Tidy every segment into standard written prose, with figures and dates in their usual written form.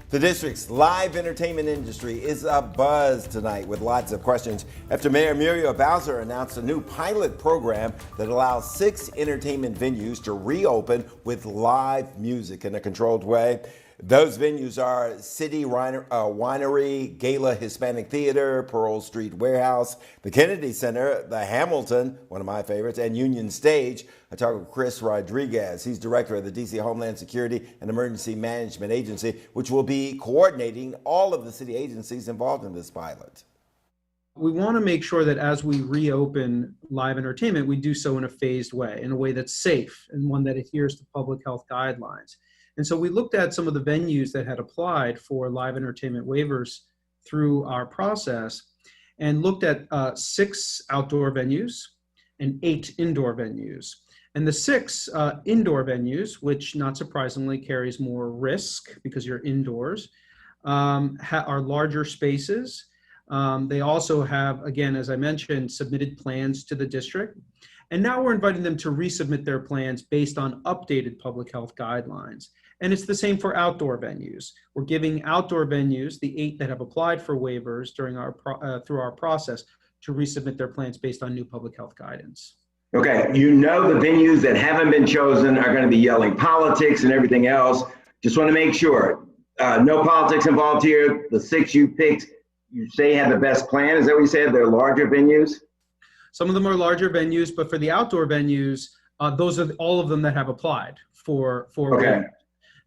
The district's live entertainment industry is abuzz tonight with lots of questions after Mayor Muriel Bowser announced a new pilot program that allows 6 entertainment venues to reopen with live music in a controlled way. Those venues are City Winery, GALA Hispanic Theater, Pearl Street Warehouse, the Kennedy Center, the Hamilton, one of my favorites, and Union Stage. I talked with Chris Rodriguez. He's director of the DC Homeland Security and Emergency Management Agency, which will be coordinating all of the city agencies involved in this pilot. We want to make sure that as we reopen live entertainment, we do so in a phased way, in a way that's safe and one that adheres to public health guidelines. And so we looked at some of the venues that had applied for live entertainment waivers through our process and looked at 6 outdoor venues and 8 indoor venues. And the 6 indoor venues, which not surprisingly carries more risk because you're indoors, are larger spaces. They also have, again, as I mentioned, submitted plans to the district. And now we're inviting them to resubmit their plans based on updated public health guidelines. And it's the same for outdoor venues. We're giving outdoor venues, the 8 that have applied for waivers during through our process, to resubmit their plans based on new public health guidance. Okay, you know the venues that haven't been chosen are going to be yelling politics and everything else. Just want to make sure, no politics involved here. The 6 you picked, you say have the best plan. Is that what you said? They're larger venues? Some of them are larger venues, but for the outdoor venues, those are all of them that have applied for Okay. waivers.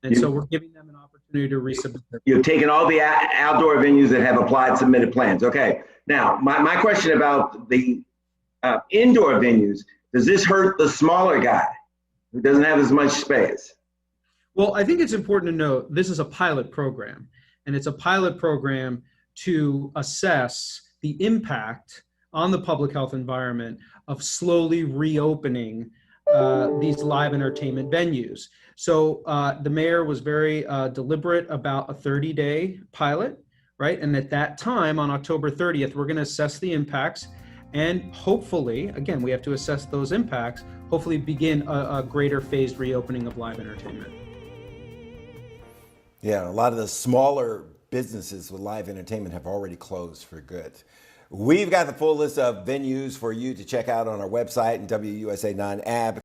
And so we're giving them an opportunity to resubmit their plans. You've taken all the outdoor venues that have applied, submitted plans. Okay. Now, my question about the indoor venues, does this hurt the smaller guy who doesn't have as much space? Well, I think it's important to note this is a pilot program, and it's a pilot program to assess the impact on the public health environment of slowly reopening these live entertainment venues. So the mayor was very deliberate about a 30-day pilot, right? And at that time, on October 30th, we're going to assess the impacts and hopefully, again, we have to assess those impacts, hopefully begin a greater phased reopening of live entertainment. Yeah, a lot of the smaller businesses with live entertainment have already closed for good. We've got the full list of venues for you to check out on our website and WUSA 9 app.